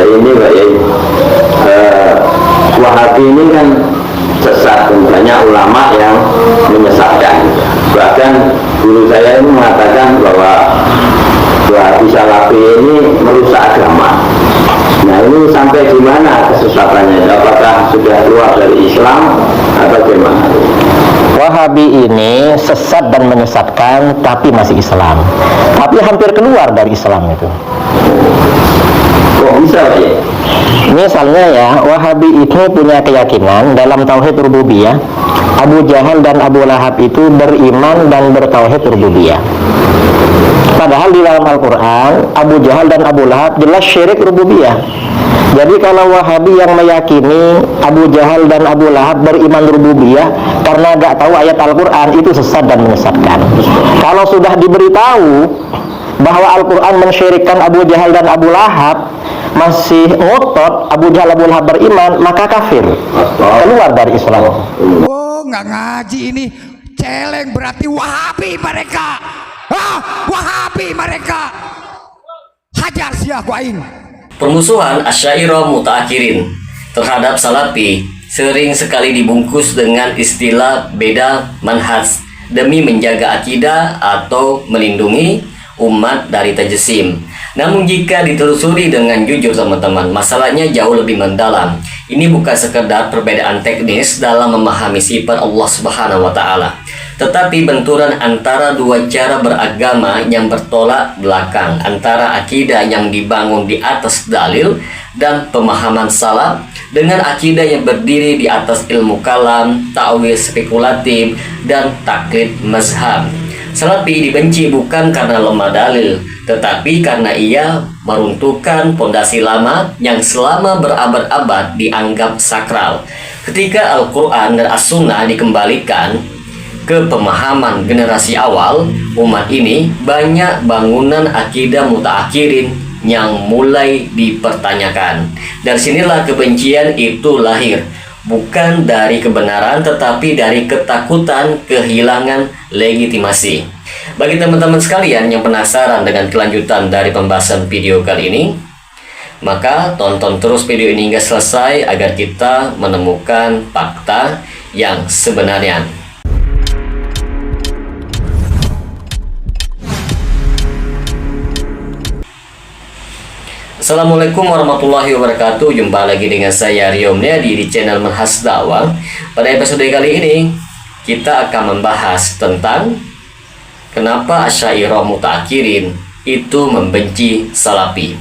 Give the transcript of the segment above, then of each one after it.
ini Pak Yai, Wahabi ini kan sesat, banyak ulama yang menyesatkan. Bahkan guru saya ini mengatakan bahwa Wahabi Salafi ini merusak agama. Nah ini sampai di mana kesesatannya? Apakah sudah keluar dari Islam atau bagaimana? Wahabi ini sesat dan menyesatkan, tapi masih Islam. Tapi hampir keluar dari Islam itu. Kok bisa Pak ya? Misalnya ya, Wahabi itu punya keyakinan dalam tauhid rububiyah. Abu Jahal dan Abu Lahab itu beriman dan bertauhid rububiyah. Padahal di dalam Al-Quran, Abu Jahal dan Abu Lahab jelas syirik rububiyah. Jadi kalau Wahabi yang meyakini Abu Jahal dan Abu Lahab beriman rububiyah karena gak tahu ayat Al-Quran, itu sesat dan menyesatkan. Kalau sudah diberitahu bahwa Al-Quran mensyirikkan Abu Jahal dan Abu Lahab, masih ngotot Abu Jahal Abu Lahab beriman, maka kafir, keluar dari Islam. Oh, nggak ngaji ini, celeng berarti Wahabi mereka. Wahabi mereka. Hajar siap aing. Permusuhan Asy'ariyah Mutaakhirin terhadap Salafi sering sekali dibungkus dengan istilah beda manhaj demi menjaga akidah atau melindungi umat dari tajsim. Namun jika ditelusuri dengan jujur teman-teman, masalahnya jauh lebih mendalam. Ini bukan sekedar perbedaan teknis dalam memahami sifat Allah Subhanahu wa taala, tetapi benturan antara dua cara beragama yang bertolak belakang, antara akidah yang dibangun di atas dalil dan pemahaman salaf dengan akidah yang berdiri di atas ilmu kalam, ta'wil spekulatif, dan taklid mazhab. Salafi dibenci bukan karena lemah dalil, tetapi karena ia meruntuhkan pondasi lama yang selama berabad-abad dianggap sakral. Ketika Al-Quran dan As-Sunnah dikembalikan ke pemahaman generasi awal, umat ini banyak bangunan akidah mutaakhirin yang mulai dipertanyakan. Dari sinilah kebencian itu lahir, bukan dari kebenaran tetapi dari ketakutan kehilangan legitimasi. Bagi teman-teman sekalian yang penasaran dengan kelanjutan dari pembahasan video kali ini, maka tonton terus video ini hingga selesai agar kita menemukan fakta yang sebenarnya. Assalamualaikum warahmatullahi wabarakatuh. Jumpa lagi dengan saya Rio Mniadi di channel Manhaj Dakwah. Pada episode kali ini kita akan membahas tentang kenapa Asy'ariyah Mutaakhirin itu membenci Salafi.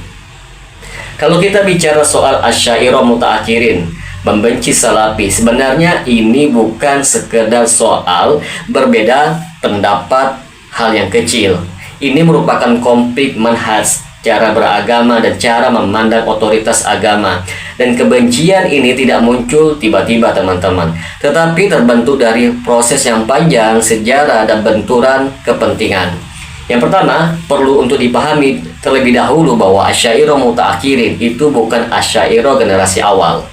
Kalau kita bicara soal Asy'ariyah Mutaakhirin membenci Salafi, sebenarnya ini bukan sekedar soal berbeda pendapat hal yang kecil. Ini merupakan konflik manhaj, cara beragama dan cara memandang otoritas agama. Dan kebencian ini tidak muncul tiba-tiba teman-teman, tetapi terbentuk dari proses yang panjang, sejarah, dan benturan kepentingan. Yang pertama, perlu untuk dipahami terlebih dahulu bahwa Asy'ariyah Mutaakhirin itu bukan Asy'ariyah generasi awal.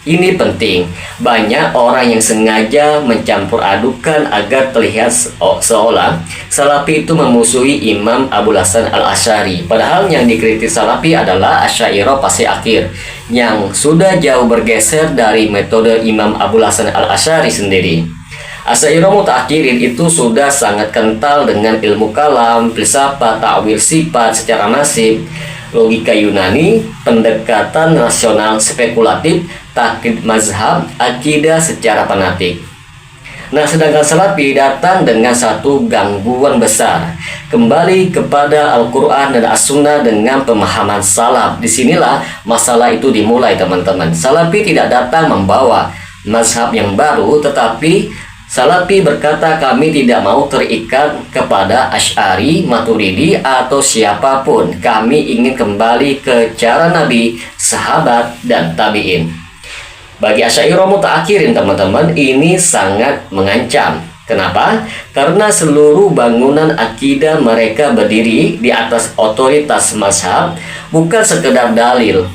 Ini penting. Banyak orang yang sengaja mencampur adukan agar terlihat seolah Salafi itu memusuhi Imam Abul Hasan Al-Asy'ari. Padahal yang dikritik Salafi adalah Asy'ariyah fase akhir yang sudah jauh bergeser dari metode Imam Abul Hasan Al-Asy'ari sendiri. Asy'ariyah Mutaakhirin itu sudah sangat kental dengan ilmu kalam, filsafat, ta'wil sifat secara nasib, logika Yunani, pendekatan rasional spekulatif, taklid mazhab, akidah secara fanatik. Nah, sedangkan Salafi datang dengan satu gangguan besar, kembali kepada Al-Quran dan As-Sunnah dengan pemahaman salaf. Disinilah masalah itu dimulai teman-teman. Salafi tidak datang membawa mazhab yang baru, tetapi Salafi berkata, kami tidak mau terikat kepada Asy'ari, Maturidi, atau siapapun. Kami ingin kembali ke cara Nabi, sahabat, dan tabi'in. Bagi Asy'ariyah Mutaakhirin teman-teman, ini sangat mengancam. Kenapa? Karena seluruh bangunan akidah mereka berdiri di atas otoritas mazhab, bukan sekedar dalil.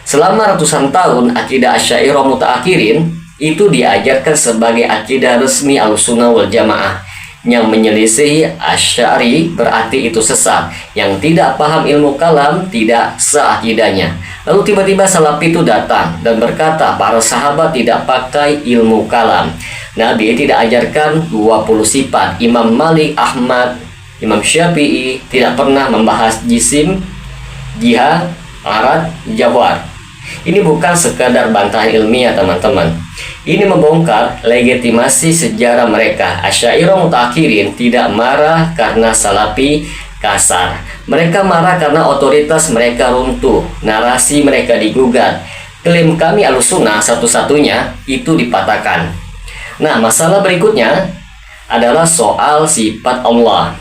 Selama ratusan tahun, akidah Asy'ariyah Mutaakhirin itu diajarkan sebagai akidah resmi Ahlussunnah wal Jamaah yang menyelisihi Asy'ari berarti itu sesat. Yang tidak paham ilmu kalam tidak sah akidahnya. Lalu tiba-tiba Salafi itu datang dan berkata para sahabat tidak pakai ilmu kalam. Nabi tidak ajarkan 20 sifat. Imam Malik, Ahmad, Imam Syafi'i tidak pernah membahas jisim, jihad, arat, jawhar. Ini bukan sekadar bantahan ilmiah teman-teman. Ini membongkar legitimasi sejarah mereka. Asy'ariyah Mutaakhirin tidak marah karena Salafi kasar. Mereka marah karena otoritas mereka runtuh, narasi mereka digugat. Klaim kami Ahlussunnah satu-satunya itu dipatahkan. Nah, masalah berikutnya adalah soal sifat Allah.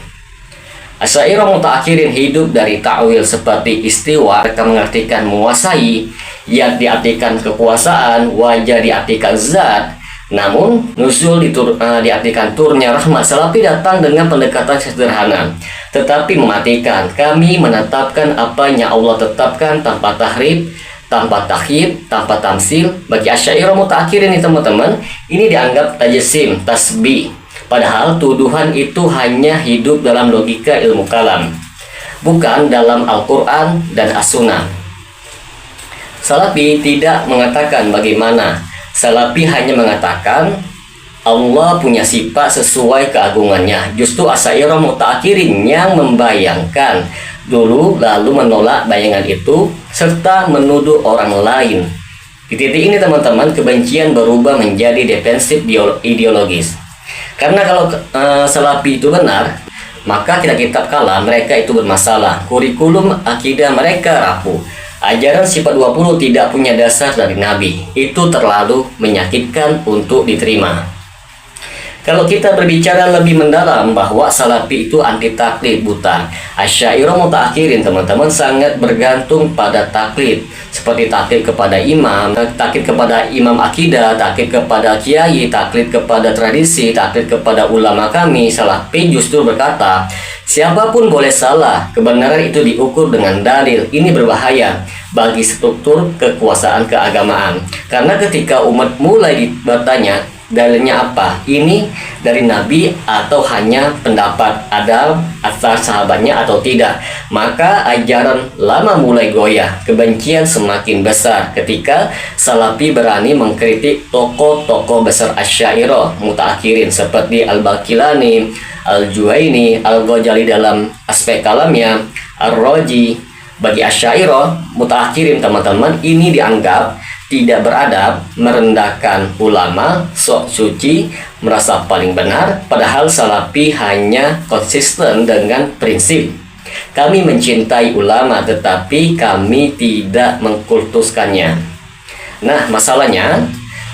Asy'ariyah Mutaakhirin hidup dari ta'wil seperti istiwa. Mereka mengartikan menguasai, yad diartikan kekuasaan, wajah diartikan zat. Namun nuzul diartikan turunnya rahmat. Salafi datang dengan pendekatan sederhana tetapi mematikan. Kami menetapkan apa yang Allah tetapkan tanpa tahrif, tanpa takhir, tanpa tamsil. Bagi Asy'ariyah Mutaakhirin ini teman-teman, ini dianggap tajsim, tasbih. Padahal tuduhan itu hanya hidup dalam logika ilmu kalam, bukan dalam Al-Quran dan As-Sunnah. Salafi tidak mengatakan bagaimana. Salafi hanya mengatakan Allah punya sifat sesuai keagungannya. Justru Asy'ariyah Mutaakhirin yang membayangkan dulu lalu menolak bayangan itu serta menuduh orang lain. Di titik ini teman-teman, kebencian berubah menjadi defensif ideologis. Karena kalau Salafi itu benar, maka kitab-kitab kalam mereka itu bermasalah. Kurikulum akidah mereka rapuh. Ajaran sifat 20 tidak punya dasar dari Nabi. Itu terlalu menyakitkan untuk diterima. Kalau kita berbicara lebih mendalam bahwa Salafi itu anti taklid buta. Asy'ariyah Mutaakhirin teman-teman sangat bergantung pada taklid. Seperti taklid kepada imam, taklid kepada imam akidah, taklid kepada kiai, taklid kepada tradisi, taklid kepada ulama kami. Salafi justru berkata, siapapun boleh salah, kebenaran itu diukur dengan dalil. Ini berbahaya bagi struktur kekuasaan keagamaan. Karena ketika umat mulai bertanya, dalilnya apa? Ini dari Nabi atau hanya pendapat Adam asal sahabatnya atau tidak? Maka ajaran lama mulai goyah. Kebencian semakin besar ketika Salafi berani mengkritik tokoh-tokoh besar Asy'ariyah Mutaakhirin seperti Al-Baqillani, Al-Juwaini, Al-Ghazali dalam aspek kalamnya, Ar-Razi. Bagi Asy'ariyah Mutaakhirin teman-teman, ini dianggap tidak beradab, merendahkan ulama, sok suci, merasa paling benar. Padahal Salafi hanya konsisten dengan prinsip. Kami mencintai ulama tetapi kami tidak mengkultuskannya. Nah, masalahnya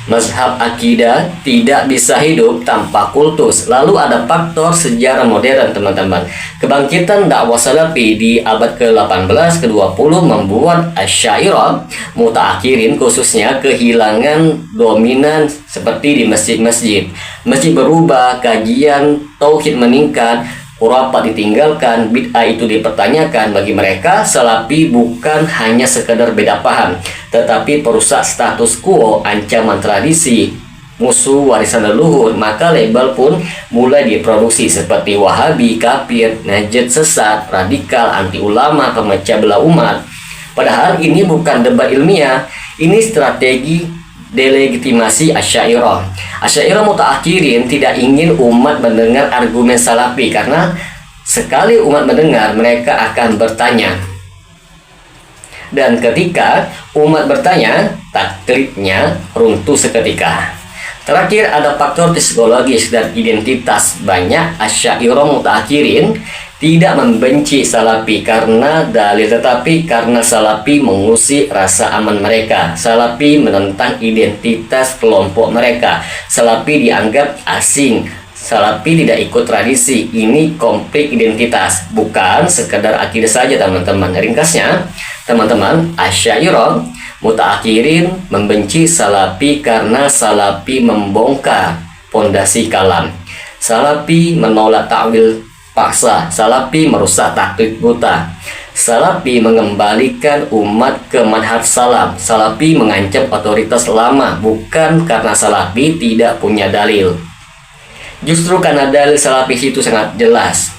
mazhab akidah tidak bisa hidup tanpa kultus. Lalu ada faktor sejarah modern teman-teman. Kebangkitan dakwah Salafi di abad ke-18, ke-20 membuat Asy'ariyah Mutaakhirin khususnya kehilangan dominan seperti di masjid-masjid. Masjid berubah, kajian tauhid meningkat, khurafat ditinggalkan, bid'ah itu dipertanyakan. Bagi mereka, Salafi bukan hanya sekedar beda paham, tetapi perusak status quo, ancaman tradisi, musuh warisan leluhur. Maka label pun mulai diproduksi seperti Wahabi, kafir, Najd sesat, radikal, anti ulama, pemecah belah umat. Padahal ini bukan debat ilmiah, ini strategi delegitimasi Asy'ariyah. Asy'ariyah Mutaakhirin tidak ingin umat mendengar argumen Salafi, karena sekali umat mendengar mereka akan bertanya. Dan ketika umat bertanya, taklidnya runtuh seketika. Terakhir ada faktor psikologis dan identitas. Banyak Asy'ariyah Mutaakhirin tidak membenci Salafi karena dalil, tetapi karena Salafi mengusik rasa aman mereka. Salafi menentang identitas kelompok mereka. Salafi dianggap asing. Salafi tidak ikut tradisi. Ini konflik identitas, bukan sekedar akidah saja teman-teman. Ringkasnya teman-teman, Asy'ariyah Mutaakhirin membenci Salafi karena Salafi membongkar pondasi kalam. Salafi menolak ta'wil paksa. Salafi merusak taklid buta. Salafi mengembalikan umat ke manhaj salaf. Salafi mengancam otoritas lama, bukan karena Salafi tidak punya dalil. Justru karena dalil salafis itu sangat jelas.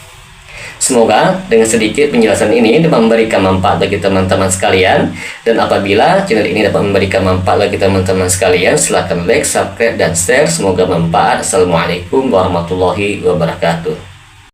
Semoga dengan sedikit penjelasan ini dapat memberikan manfaat bagi teman-teman sekalian. Dan apabila channel ini dapat memberikan manfaat bagi teman-teman sekalian, silahkan like, subscribe, dan share. Semoga manfaat. Assalamualaikum warahmatullahi wabarakatuh.